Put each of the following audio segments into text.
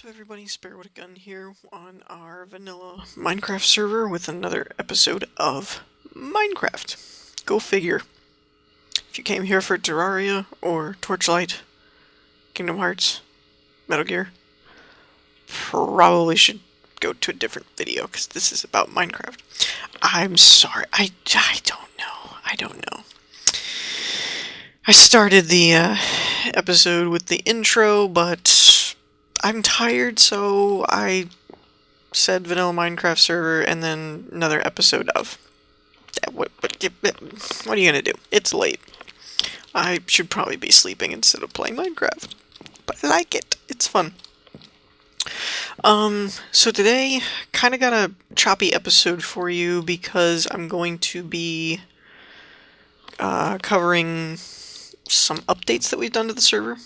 What's up everybody, Spare with a Gun here on our vanilla Minecraft server with another episode of Minecraft. Go figure. If you came here for Terraria or Torchlight, Kingdom Hearts, Metal Gear, probably should go to a different video because this is about Minecraft. I'm sorry, I don't know. I started the episode with the intro, but I'm tired, so I said vanilla Minecraft server and then another episode of. What are you gonna do? It's late. I should probably be sleeping instead of playing Minecraft. But I like it. It's fun. So today, kind of got a choppy episode for you because I'm going to be covering some updates that we've done to the server.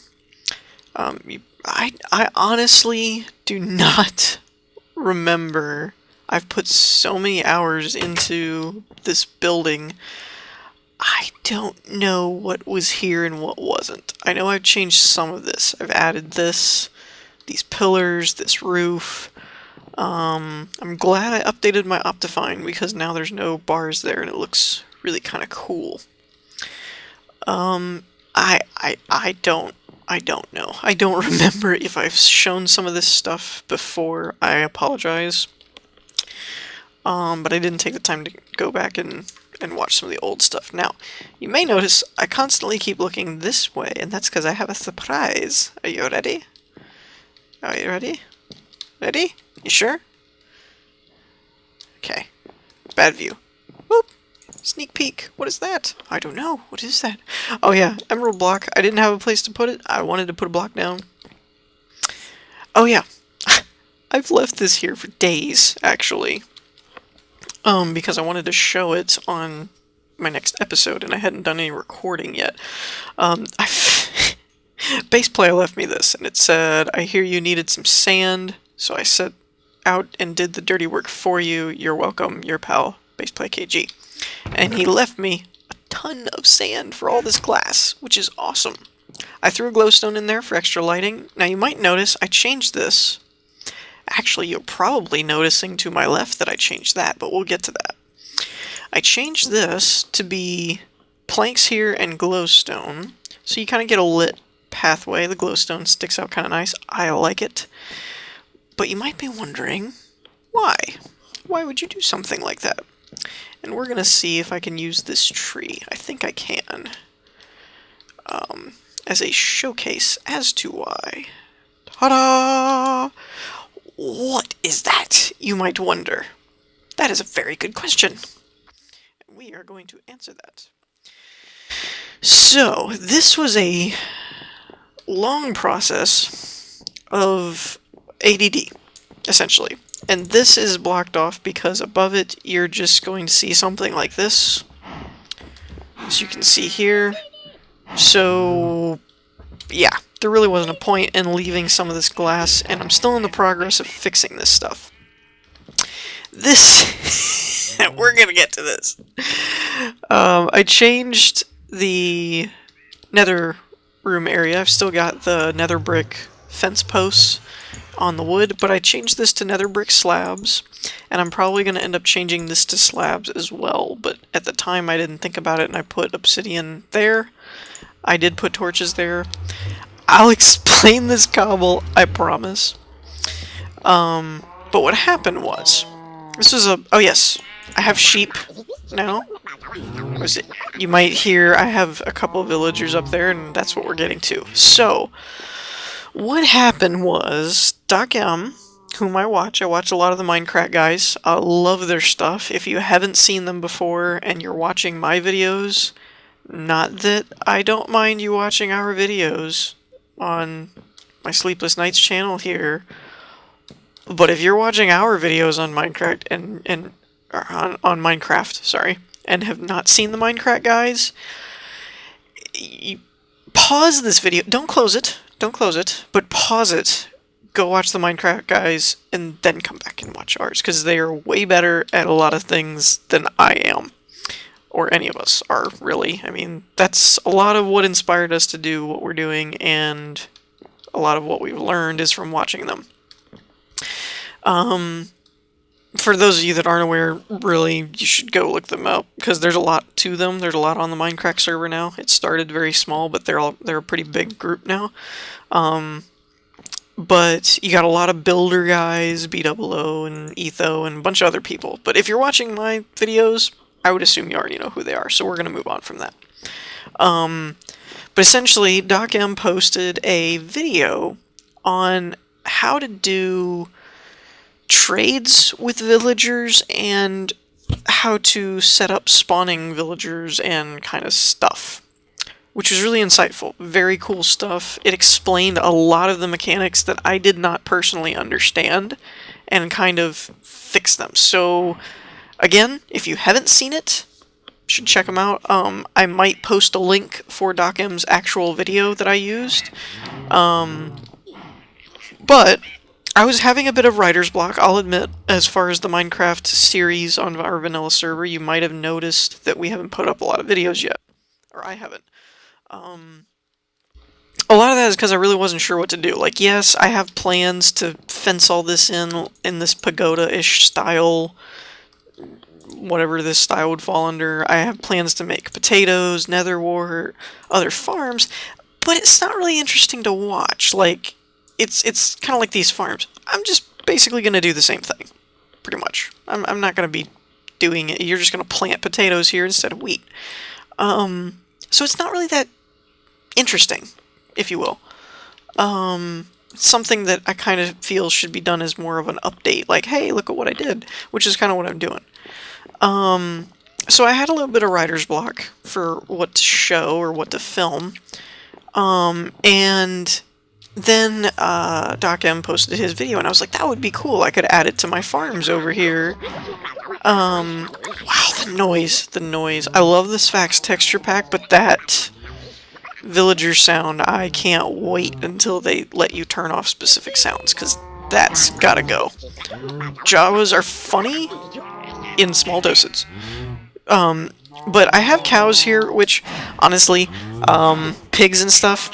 I honestly do not remember. I've put so many hours into this building. I don't know what was here and what wasn't. I know I've changed some of this. I've added this, these pillars, this roof. I'm glad I updated my Optifine because now there's no bars there and it looks really kind of cool. I don't know. I don't remember if I've shown some of this stuff before. I apologize. But I didn't take the time to go back and watch some of the old stuff. Now, you may notice I constantly keep looking this way, and that's because I have a surprise. Are you ready? Are you ready? Ready? You sure? Okay. Bad view. Whoop! Sneak peek. What is that? I don't know. What is that? Oh yeah, emerald block. I didn't have a place to put it. I wanted to put a block down. Oh yeah. I've left this here for days, actually. Because I wanted to show it on my next episode, and I hadn't done any recording yet. Baseplay left me this, and it said, I hear you needed some sand, so I set out and did the dirty work for you. You're welcome, your pal, Baseplay KG. And he left me a ton of sand for all this glass, which is awesome. I threw a glowstone in there for extra lighting. Now you might notice I changed this. Actually, you're probably noticing to my left that I changed that, but we'll get to that. I changed this to be planks here and glowstone, so you kind of get a lit pathway. The glowstone sticks out kind of nice. I like it. But you might be wondering, why? Why would you do something like that? And we're going to see if I can use this tree. I think I can. As a showcase as to why. Ta-da! What is that, you might wonder? That is a very good question. We are going to answer that. So, this was a long process of ADD, essentially. And this is blocked off because above it, you're just going to see something like this. As you can see here. So, yeah, there really wasn't a point in leaving some of this glass, and I'm still in the progress of fixing this stuff. This, we're gonna get to this. I changed the nether room area. I've still got the nether brick fence posts on the wood, but I changed this to nether brick slabs, and I'm probably going to end up changing this to slabs as well, but at the time I didn't think about it and I put obsidian there. I did put torches there. I'll explain this cobble, I promise. But what happened was, this was oh yes, I have sheep now. Was it? You might hear I have a couple of villagers up there, and that's what we're getting to. So, what happened was, Doc M, whom I watch a lot of the Minecraft guys. I love their stuff. If you haven't seen them before and you're watching my videos, not that I don't mind you watching our videos on my Sleepless Nights channel here, but if you're watching our videos on Minecraft on Minecraft, sorry, and have not seen the Minecraft guys, you pause this video. Don't close it. Don't close it, but pause it, go watch the Minecraft guys, and then come back and watch ours, because they are way better at a lot of things than I am. Or any of us are, really. I mean, that's a lot of what inspired us to do what we're doing, and a lot of what we've learned is from watching them. For those of you that aren't aware, really, you should go look them up, because there's a lot to them. There's a lot on the Minecraft server now. It started very small, but they're a pretty big group now. But you got a lot of builder guys, B00 and Etho, and a bunch of other people. But if you're watching my videos, I would assume you already know who they are, so we're going to move on from that. But essentially, Doc M posted a video on how to do trades with villagers and how to set up spawning villagers and kind of stuff, which was really insightful. Very cool stuff. It explained a lot of the mechanics that I did not personally understand and kind of fixed them. So again, if you haven't seen it, you should check them out. I might post a link for Doc M's actual video that I used. But I was having a bit of writer's block, I'll admit, as far as the Minecraft series on our vanilla server. You might have noticed that we haven't put up a lot of videos yet. Or I haven't. A lot of that is because I really wasn't sure what to do. Like, yes, I have plans to fence all this in this pagoda-ish style, whatever this style would fall under. I have plans to make potatoes, nether wart, other farms, but it's not really interesting to watch. Like, it's kind of like these farms. I'm just basically going to do the same thing, pretty much. I'm not going to be doing it. You're just going to plant potatoes here instead of wheat. So it's not really that interesting, if you will. It's something that I kind of feel should be done as more of an update, like, hey, look at what I did, which is kind of what I'm doing. So I had a little bit of writer's block for what to show or what to film, and then Doc M posted his video, and I was like, that would be cool. I could add it to my farms over here. Wow, the noise. I love this Fax texture pack, but that villager sound, I can't wait until they let you turn off specific sounds, because that's gotta go. Jawas are funny in small doses. But I have cows here, which, honestly, pigs and stuff,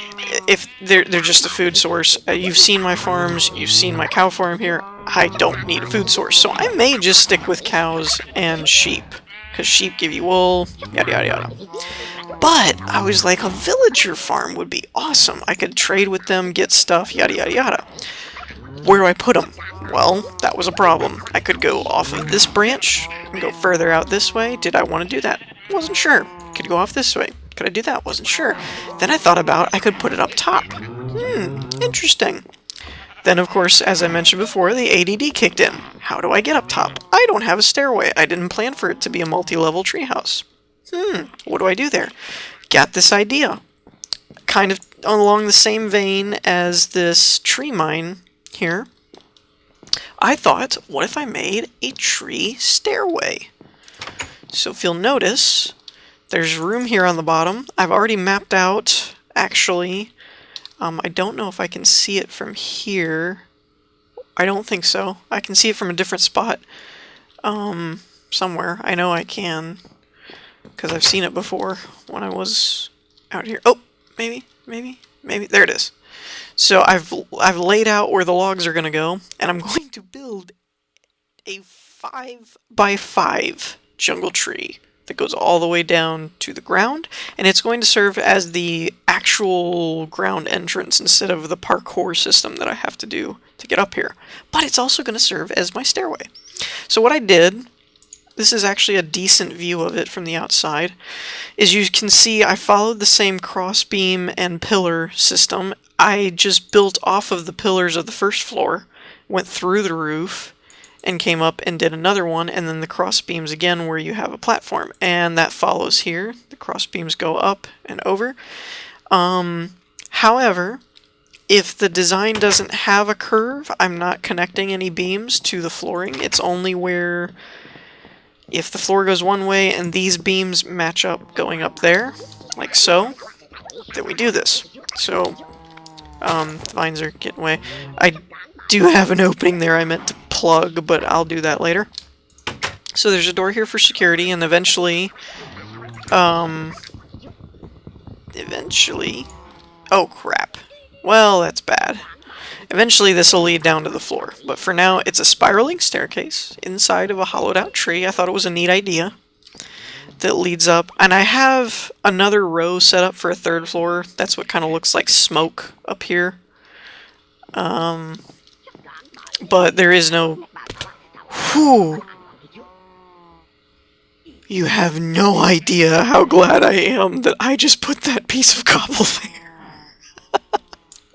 if they're just a food source. You've seen my farms, you've seen my cow farm here. I don't need a food source, so I may just stick with cows and sheep, because sheep give you wool, yada yada yada. But I was like, a villager farm would be awesome. I could trade with them, get stuff, yada yada yada. Where do I put them? Well, that was a problem. I could go off of this branch and go further out this way. Did I want to do that? Wasn't sure. Could go off this way. Could I do that? Wasn't sure. Then I thought about I could put it up top. Interesting. Then, of course, as I mentioned before, the ADD kicked in. How do I get up top? I don't have a stairway. I didn't plan for it to be a multi-level treehouse. What do I do there? Got this idea. Kind of along the same vein as this tree mine here. I thought, what if I made a tree stairway? So if you'll notice, there's room here on the bottom. I've already mapped out, actually. I don't know if I can see it from here. I don't think so. I can see it from a different spot. Somewhere. I know I can, because I've seen it before when I was out here. Oh, maybe. There it is. So I've laid out where the logs are going to go, and I'm going to build a 5x5 jungle tree that goes all the way down to the ground, and it's going to serve as the actual ground entrance instead of the parkour system that I have to do to get up here. But it's also going to serve as my stairway. So what I did, this is actually a decent view of it from the outside, is you can see I followed the same crossbeam and pillar system. I just built off of the pillars of the first floor, went through the roof, and came up and did another one, and then the cross beams again where you have a platform, and that follows here. The cross beams go up and over. However, if the design doesn't have a curve, I'm not connecting any beams to the flooring. It's only where if the floor goes one way and these beams match up going up there, like so, then we do this. So, the vines are getting away. I do have an opening there I meant to plug, but I'll do that later. So there's a door here for security, and eventually, oh crap. Well, that's bad. Eventually this will lead down to the floor, but for now it's a spiraling staircase inside of a hollowed out tree. I thought it was a neat idea that leads up, and I have another row set up for a third floor. That's what kind of looks like smoke up here. But there is no... Whew! You have no idea how glad I am that I just put that piece of cobble there.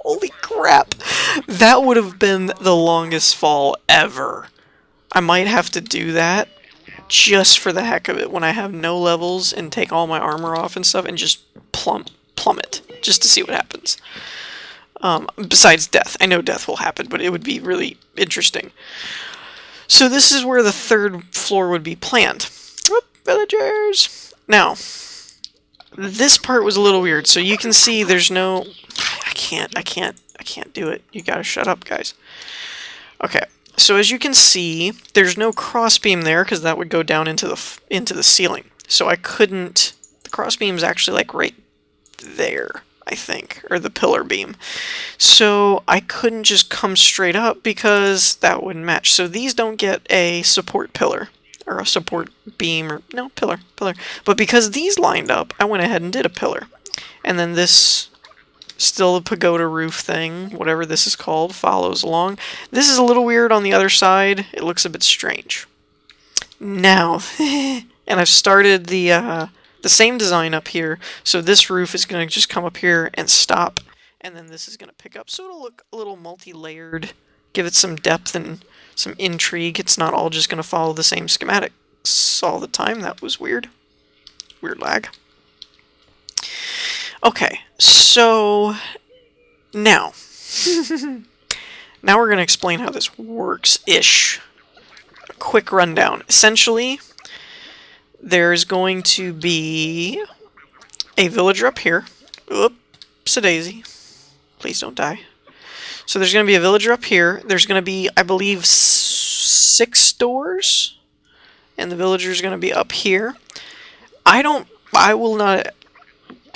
Holy crap! That would have been the longest fall ever. I might have to do that just for the heck of it when I have no levels and take all my armor off and stuff and just plummet just to see what happens. Besides death. I know death will happen, but it would be really interesting. So this is where the third floor would be planned. Whoop, villagers! Now, this part was a little weird. So you can see there's no... I can't do it. You gotta shut up, guys. Okay. So as you can see, there's no crossbeam there because that would go down into the ceiling. So I couldn't... The crossbeam's actually like right there, I think, or the pillar beam. So I couldn't just come straight up because that wouldn't match. So these don't get a support pillar or a support beam or no pillar. But because these lined up, I went ahead and did a pillar. And then this... Still a pagoda roof thing, whatever this is called, follows along. This is a little weird on the other side. It looks a bit strange. Now, and I've started the same design up here. So this roof is going to just come up here and stop. And then this is going to pick up. So it'll look a little multi-layered. Give it some depth and some intrigue. It's not all just going to follow the same schematics all the time. That was weird. Weird lag. Okay, so now, now we're going to explain how this works-ish. A quick rundown. Essentially, there's going to be a villager up here. Oops-a-daisy. Please don't die. So there's going to be a villager up here. There's going to be, I believe, 6 doors. And the villager is going to be up here. I will not...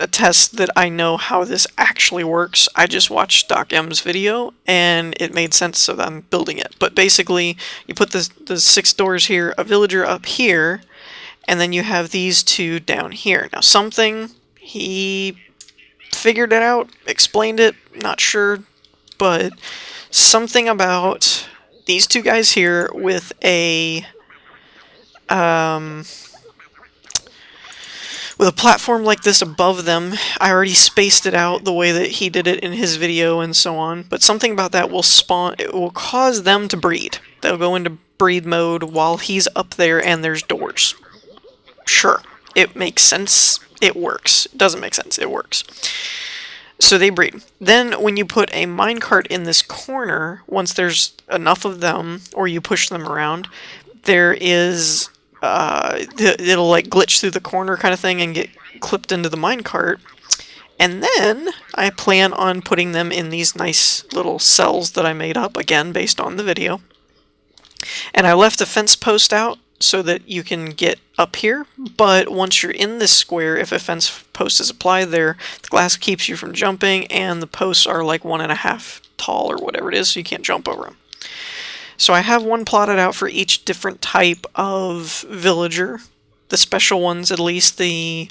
attest that I know how this actually works. I just watched Doc M's video and it made sense, so I'm building it. But basically, you put the 6 doors here, a villager up here, and then you have these 2 down here. Now something, he figured it out, explained it, not sure, but something about these 2 guys here with a platform like this above them. I already spaced it out the way that he did it in his video and so on, but something about that will spawn, it will cause them to breed. They'll go into breed mode while he's up there and there's doors. Sure, it makes sense, it works. It doesn't make sense, it works. So they breed. Then when you put a minecart in this corner, once there's enough of them, or you push them around, there is... it'll like glitch through the corner kind of thing and get clipped into the minecart. And then I plan on putting them in these nice little cells that I made up, again, based on the video. And I left a fence post out so that you can get up here, but once you're in this square, if a fence post is applied there, the glass keeps you from jumping, and the posts are like 1.5 tall or whatever it is, so you can't jump over them. So I have one plotted out for each different type of villager. The special ones, at least, the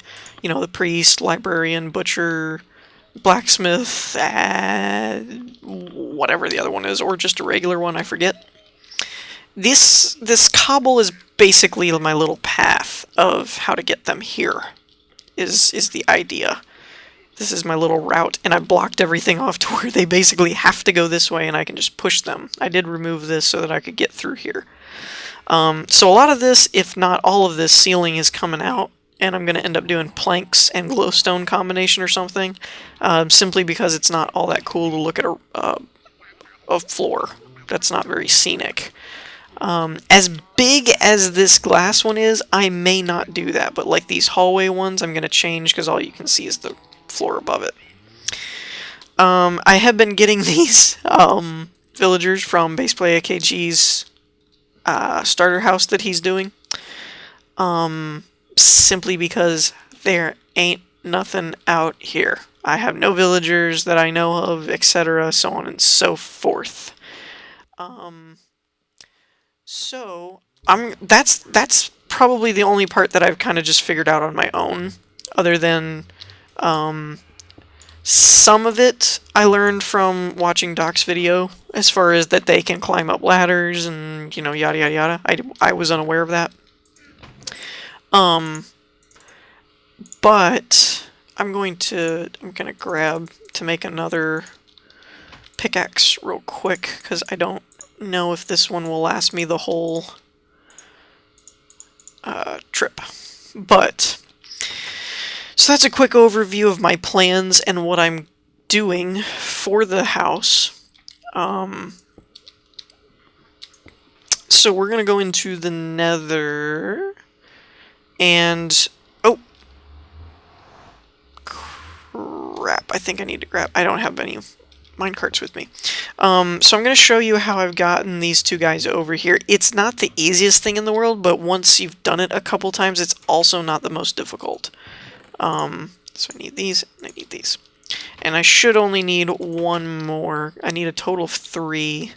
priest, librarian, butcher, blacksmith, whatever the other one is, or just a regular one, I forget. This cobble is basically my little path of how to get them here, is the idea. This is my little route, and I blocked everything off to where they basically have to go this way, and I can just push them. I did remove this so that I could get through here. So a lot of this, if not all of this, ceiling is coming out, and I'm going to end up doing planks and glowstone combination or something, simply because it's not all that cool to look at a floor. That's not very scenic. As big as this glass one is, I may not do that, but like these hallway ones, I'm going to change because all you can see is the floor above it. I have been getting these villagers from Baseplay AKG's starter house that he's doing, simply because there ain't nothing out here. I have no villagers that I know of, etc., so on and so forth. So that's probably the only part that I've kind of just figured out on my own, other than some of it I learned from watching Doc's video, as far as that they can climb up ladders and, you know, yada yada yada. I was unaware of that. But I'm gonna grab to make another pickaxe real quick, because I don't know if this one will last me the whole trip. But so that's a quick overview of my plans and what I'm doing for the house. So we're gonna go into the Nether, and oh crap! I think I need to grab. I don't have any minecarts with me. So I'm going to show you how I've gotten these two guys over here. It's not the easiest thing in the world, but once you've done it a couple times, it's also not the most difficult. So I need these, and I need these. And I should only need one more. I need a total of 3.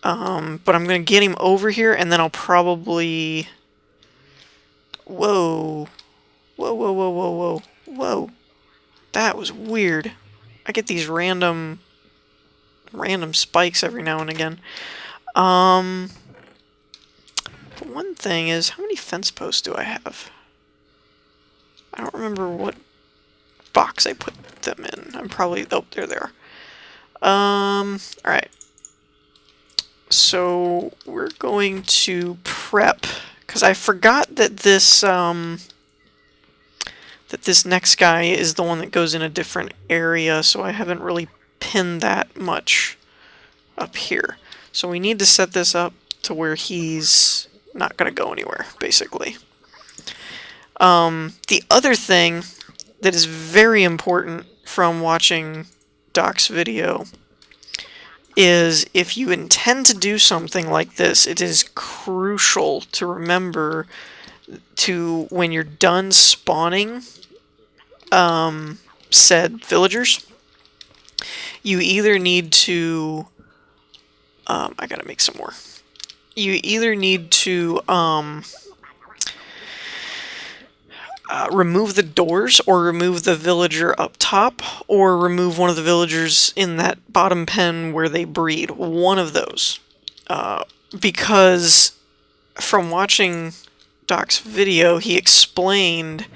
But I'm going to get him over here, and then I'll probably... Whoa. Whoa, whoa, whoa, whoa, whoa. Whoa. That was weird. I get these random spikes every now and again. But one thing is, how many fence posts do I have? I don't remember what box I put them in. I'm probably... Oh, there they are. Alright. So, we're going to prep, because I forgot that this next guy is the one that goes in a different area, so I haven't really pinned that much up here. So we need to set this up to where he's not going to go anywhere, basically. The other thing that is very important from watching Doc's video is, if you intend to do something like this, it is crucial to remember to, when you're done spawning said villagers, you either need to I gotta make some more. You either need to remove the doors, or remove the villager up top, or remove one of the villagers in that bottom pen where they breed. One of those. Because from watching Doc's video, he explained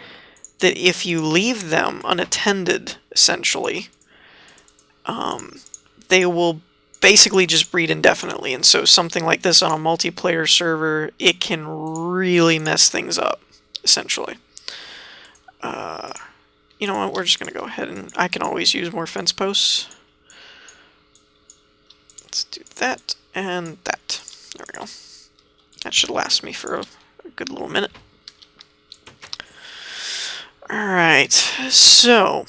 that if you leave them unattended, essentially, they will basically just breed indefinitely. And so something like this on a multiplayer server, it can really mess things up, essentially. You know what, we're just going to go ahead, and I can always use more fence posts. Let's do that and that. There we go. That should last me for a good little minute. Alright, so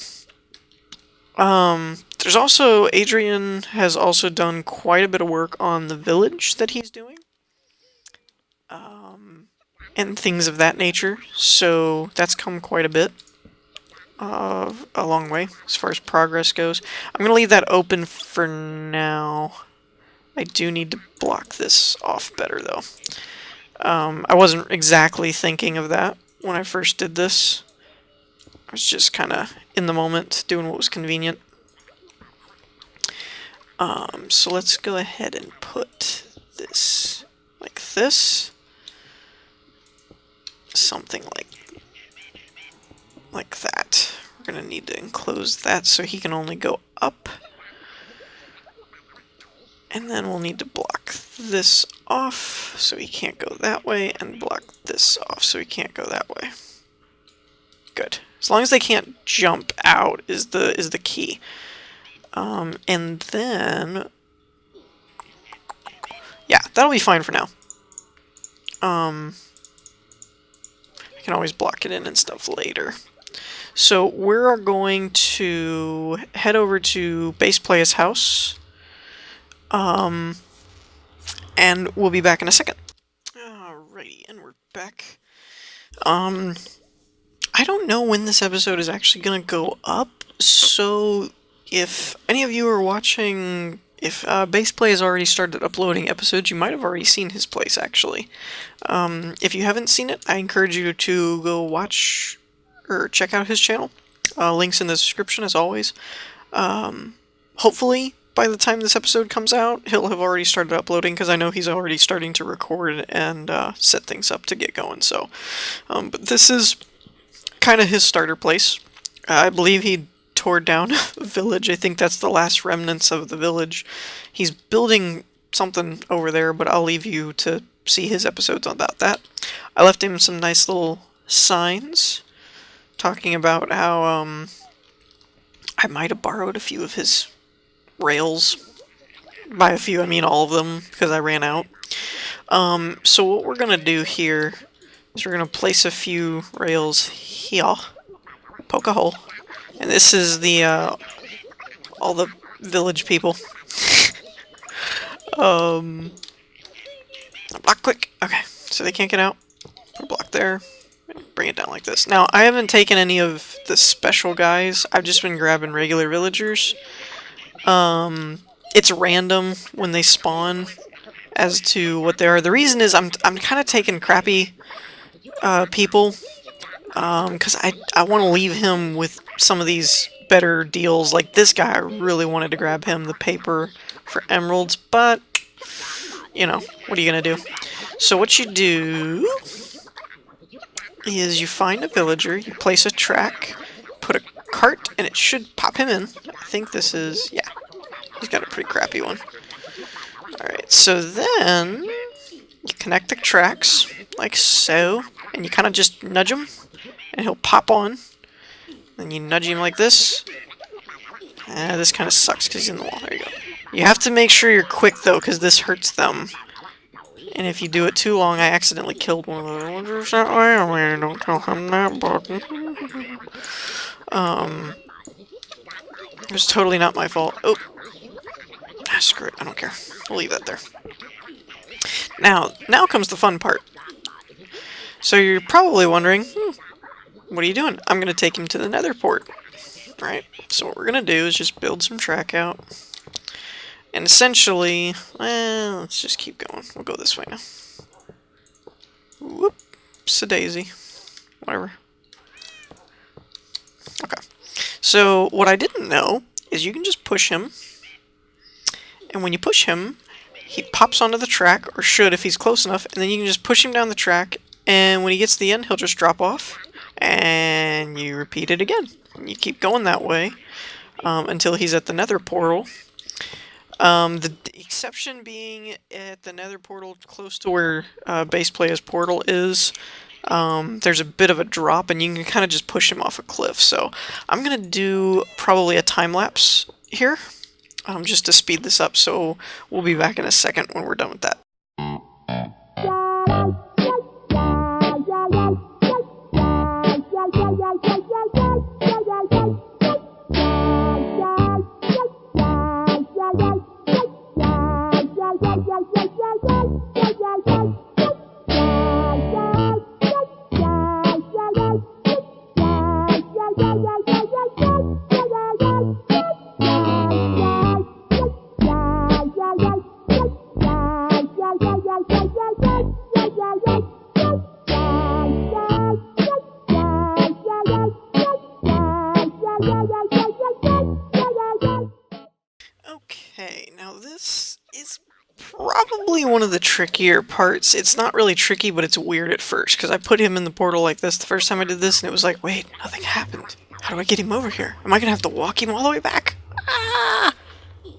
there's also, Adrian has also done quite a bit of work on the village that he's doing, and things of that nature, so that's come quite a bit, a long way as far as progress goes. I'm going to leave that open for now. I do need to block this off better, though. I wasn't exactly thinking of that when I first did this. I was just kind of in the moment, doing what was convenient. So let's go ahead and put this like this. Something like that. We're going to need to enclose that so he can only go up. And then we'll need to block this off so he can't go that way, and block this off so he can't go that way. Good. As long as they can't jump out is the key. And then, yeah, that'll be fine for now. I can always block it in and stuff later. So we're going to head over to Base Player's house. And we'll be back in a second. Alrighty, and we're back. I I don't know when this episode is actually going to go up, so if any of you are watching, if Base Play has already started uploading episodes, you might have already seen his place, actually. If you haven't seen it, I encourage you to go watch or check out his channel. Links in the description, as always. Hopefully, by the time this episode comes out, he'll have already started uploading, because I know he's already starting to record and set things up to get going, so. But this is kind of his starter place. I believe he tore down a village. I think that's the last remnants of the village. He's building something over there, but I'll leave you to see his episodes about that. I left him some nice little signs talking about how I might have borrowed a few of his rails. By a few, I mean all of them, because I ran out. So what we're going to do here is we're going to place a few rails here. Poke a hole. And this is the, all the village people. Block quick. Okay, so they can't get out. Put a block there. Bring it down like this. Now, I haven't taken any of the special guys. I've just been grabbing regular villagers. It's random when they spawn as to what they are. The reason is I'm kind of taking crappy people because I want to leave him with some of these better deals. Like this guy, I really wanted to grab him the paper for emeralds, but you know, what are you gonna do? So what you do is you find a villager, you place a track, put a cart, and it should pop him in. I think this is, yeah, he's got a pretty crappy one. Alright, so then you connect the tracks, like so, and you kind of just nudge him, and he'll pop on. Then you nudge him like this. This kind of sucks because he's in the wall. There you go. You have to make sure you're quick, though, because this hurts them. And if you do it too long, I accidentally killed one of the villagers that way. I mean, don't tell him that, but... it was totally not my fault. Oh! Ah, screw it. I don't care. We'll leave that there. Now comes the fun part. So you're probably wondering, what are you doing? I'm going to take him to the nether port. Right? So what we're going to do is just build some track out. And essentially, well, let's just keep going. We'll go this way now. Whoops-a-daisy. Whatever. Okay. So what I didn't know is you can just push him. And when you push him, he pops onto the track, or should if he's close enough, and then you can just push him down the track, and when he gets to the end, he'll just drop off, and you repeat it again. And you keep going that way until he's at the nether portal. The exception being at the nether portal, close to where Base Play's portal is, there's a bit of a drop, and you can kind of just push him off a cliff. So I'm going to do probably a time-lapse here, just to speed this up, so we'll be back in a second when we're done with that. Okay, now this is probably one of the trickier parts. It's not really tricky, but it's weird at first, because I put him in the portal like this the first time I did this, and it was like, wait, nothing happened. How do I get him over here? Am I going to have to walk him all the way back? Ah!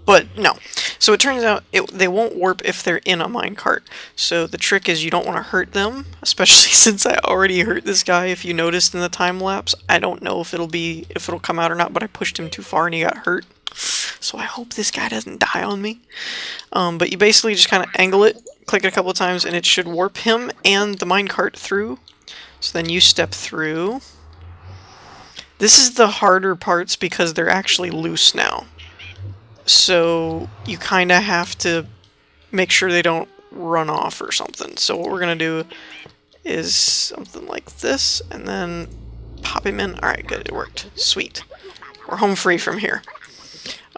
But no. So it turns out they won't warp if they're in a minecart. So the trick is you don't want to hurt them, especially since I already hurt this guy. If you noticed in the time lapse, I don't know if it'll come out or not, but I pushed him too far and he got hurt. So I hope this guy doesn't die on me. But you basically just kind of angle it, click it a couple of times, and it should warp him and the minecart through. So then you step through. This is the harder parts because they're actually loose now. So you kind of have to make sure they don't run off or something. So what we're going to do is something like this, and then pop him in. Alright, good, it worked. Sweet. We're home free from here.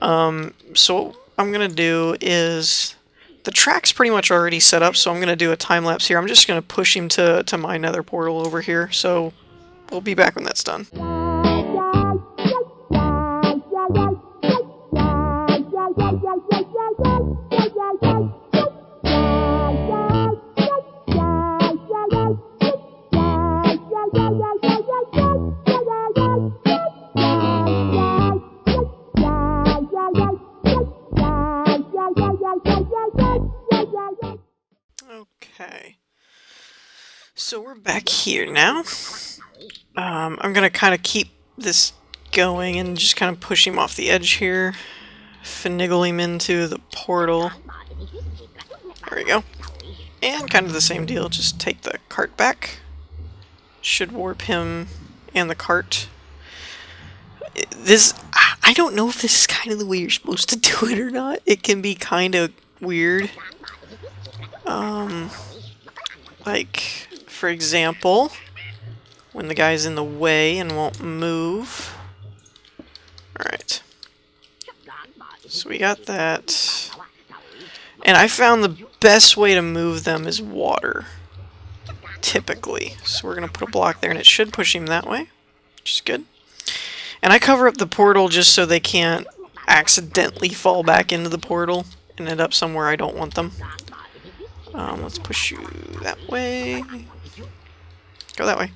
So what I'm gonna do is... The track's pretty much already set up, so I'm gonna do a time lapse here. I'm just gonna push him to my nether portal over here, so we'll be back when that's done. Okay, so we're back here now. I'm gonna kind of keep this going and just kind of push him off the edge here, finagle him into the portal. There we go. And kind of the same deal, just take the cart back. Should warp him and the cart. I don't know if this is kind of the way you're supposed to do it or not. It can be kind of weird. Like, for example, when the guy's in the way and won't move. Alright. So we got that. And I found the best way to move them is water. Typically. So we're going to put a block there and it should push him that way. Which is good. And I cover up the portal just so they can't accidentally fall back into the portal and end up somewhere I don't want them. Let's push you that way. Go that way.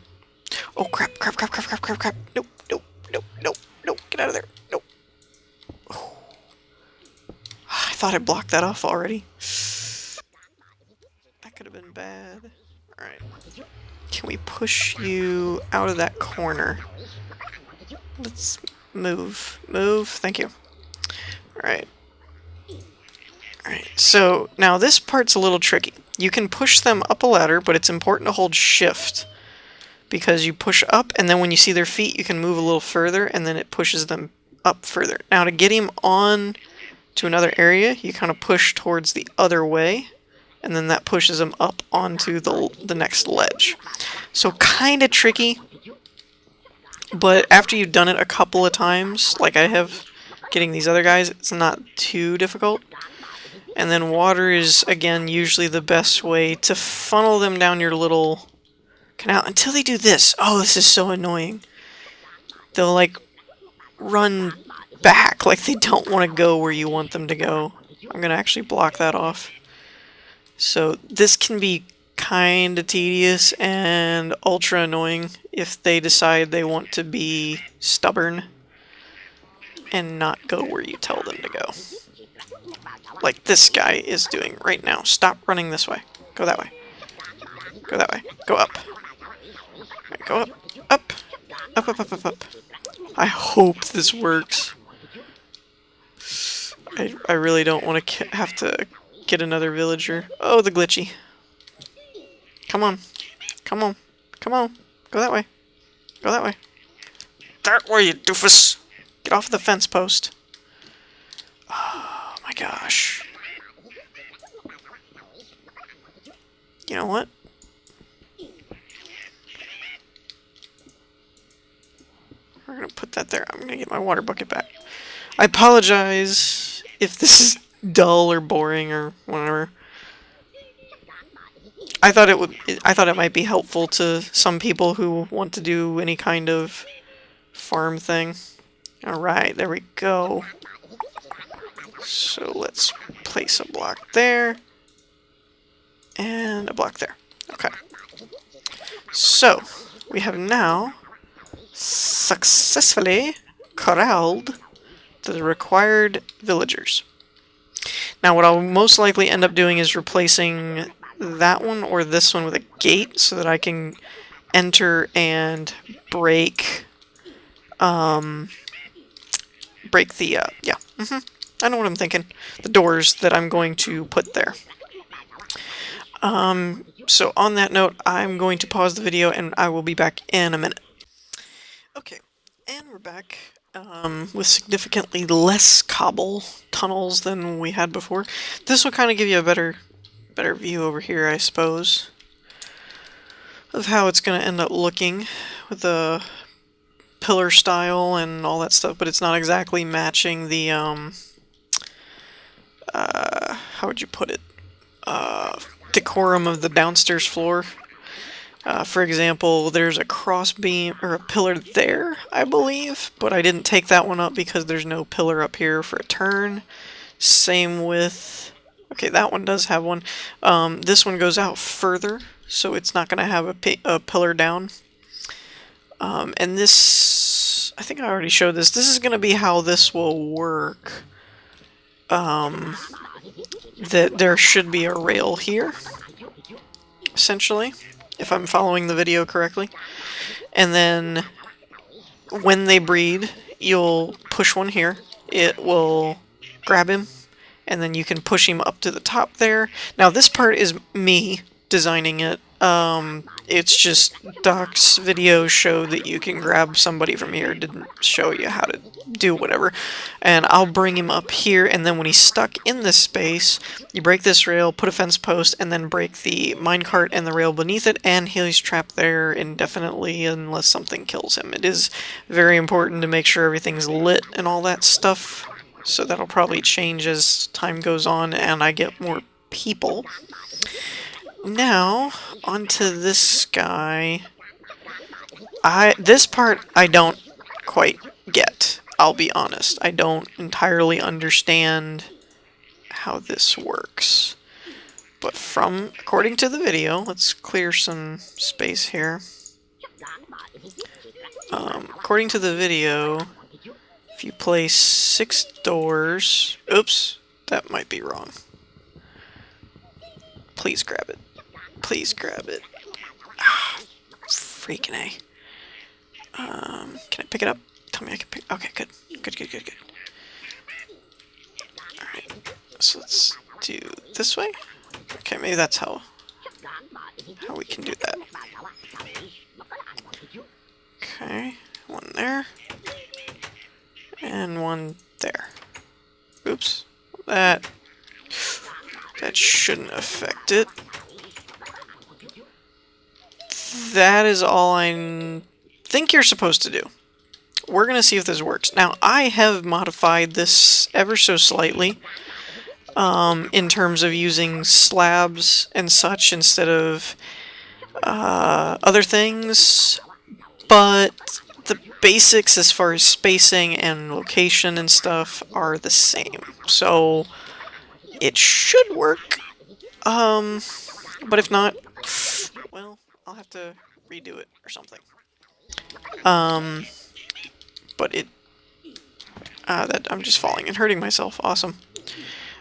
Oh crap, crap, crap, crap, crap, crap, crap. Nope, nope, nope, nope, nope. Get out of there. Nope. Oh. I thought I blocked that off already. That could have been bad. Alright. Can we push you out of that corner? Let's move. Move. Thank you. Alright. Alright, so now this part's a little tricky. You can push them up a ladder, but it's important to hold shift. Because you push up, and then when you see their feet, you can move a little further, and then it pushes them up further. Now to get him on to another area, you kind of push towards the other way, and then that pushes him up onto the next ledge. So kind of tricky, but after you've done it a couple of times, like I have getting these other guys, it's not too difficult. And then water is, again, usually the best way to funnel them down your little canal until they do this. Oh, this is so annoying. They'll, like, run back like they don't want to go where you want them to go. I'm going to actually block that off. So this can be kind of tedious and ultra annoying if they decide they want to be stubborn and not go where you tell them to go. Like this guy is doing right now. Stop running this way. Go that way. Go that way. Go up. Right, go up. Up. Up, up, up, up, up. I hope this works. I really don't want to have to get another villager. Oh, the glitchy. Come on. Come on. Come on. Go that way. Go that way. That way, you doofus. Get off the fence post. Oh my gosh. You know what? We're gonna put that there. I'm gonna get my water bucket back. I apologize if this is dull or boring or whatever. I thought it might be helpful to some people who want to do any kind of farm thing. Alright, there we go. So let's place a block there. And a block there. Okay. So, we have now successfully corralled the required villagers. Now what I'll most likely end up doing is replacing that one or this one with a gate so that I can enter and break the, I know what I'm thinking. The doors that I'm going to put there. So on that note, I'm going to pause the video and I will be back in a minute. Okay, and we're back with significantly less cobble tunnels than we had before. This will kind of give you a better view over here, I suppose, of how it's going to end up looking with a pillar style and all that stuff, but it's not exactly matching the, how would you put it? Decorum of the downstairs floor. For example, there's a cross beam, or a pillar there, I believe, but I didn't take that one up because there's no pillar up here for a turn. Same with... Okay, that one does have one. This one goes out further, so it's not going to have a pillar down. And this... I think I already showed this. This is going to be how this will work. That there should be a rail here, essentially, if I'm following the video correctly. And then when they breed, you'll push one here. It will grab him, and then you can push him up to the top there. Now this part is me designing it. It's just Doc's video showed that you can grab somebody from here. It didn't show you how to do whatever. And I'll bring him up here, and then when he's stuck in this space, you break this rail, put a fence post, and then break the minecart and the rail beneath it, and he's trapped there indefinitely unless something kills him. It is very important to make sure everything's lit and all that stuff, so that'll probably change as time goes on and I get more people. Now, onto this guy. This part I don't quite get, I'll be honest. I don't entirely understand how this works. But according to the video, let's clear some space here. According to the video, if you place 6 doors... Oops, that might be wrong. Please grab it. Please grab it. Ah, freaking A. Can I pick it up? Tell me I can pick... Okay, good. Good. Alright, so let's do this way. Okay, maybe that's how we can do that. Okay, one there. And one there. Oops. That shouldn't affect it. That is all I think you're supposed to do. We're going to see if this works. Now, I have modified this ever so slightly in terms of using slabs and such instead of other things, but the basics as far as spacing and location and stuff are the same. So it should work, but if not, well, I'll have to redo it or something. But it, I'm just falling and hurting myself. Awesome.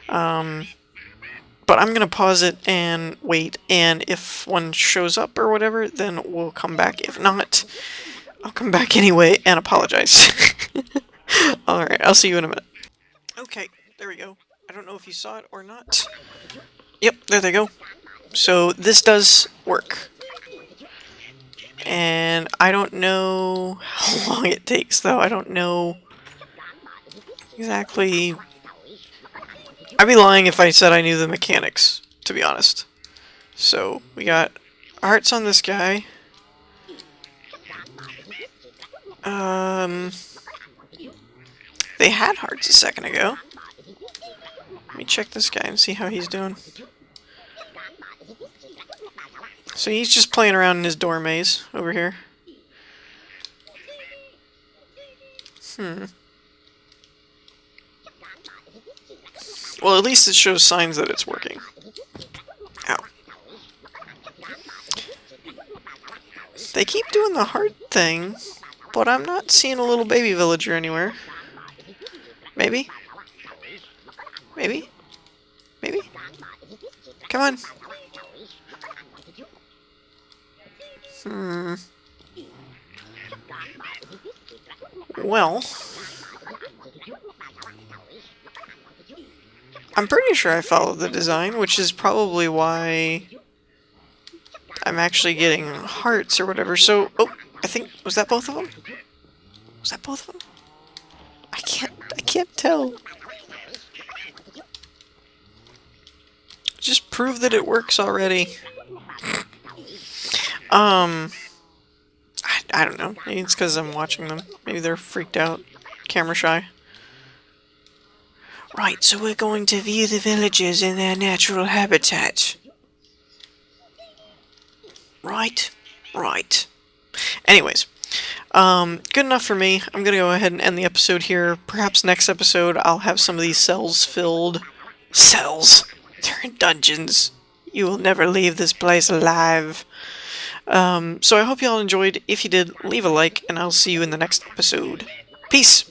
But I'm gonna pause it and wait, and if one shows up or whatever, then we'll come back. If not, I'll come back anyway and apologize. Alright, I'll see you in a minute. Okay, there we go. I don't know if you saw it or not. Yep, there they go. So this does work. And I don't know how long it takes, though. I don't know exactly. I'd be lying if I said I knew the mechanics, to be honest. So, we got hearts on this guy. They had hearts a second ago. Let me check this guy and see how he's doing. So he's just playing around in his door maze over here. Well, at least it shows signs that it's working. Ow. They keep doing the heart thing, but I'm not seeing a little baby villager anywhere. Maybe? Maybe? Maybe? Come on. Well, I'm pretty sure I followed the design, which is probably why I'm actually getting hearts or whatever. So, oh, I think, was that both of them? Was that both of them? I can't tell. Just prove that it works already. I I don't know. Maybe it's because I'm watching them. Maybe they're freaked out. Camera shy. Right, so we're going to view the villagers in their natural habitat. Right? Right. Anyways, good enough for me. I'm gonna go ahead and end the episode here. Perhaps next episode I'll have some of these cells filled. Cells! They're in dungeons. You will never leave this place alive. So I hope you all enjoyed. If you did, leave a like, and I'll see you in the next episode. Peace!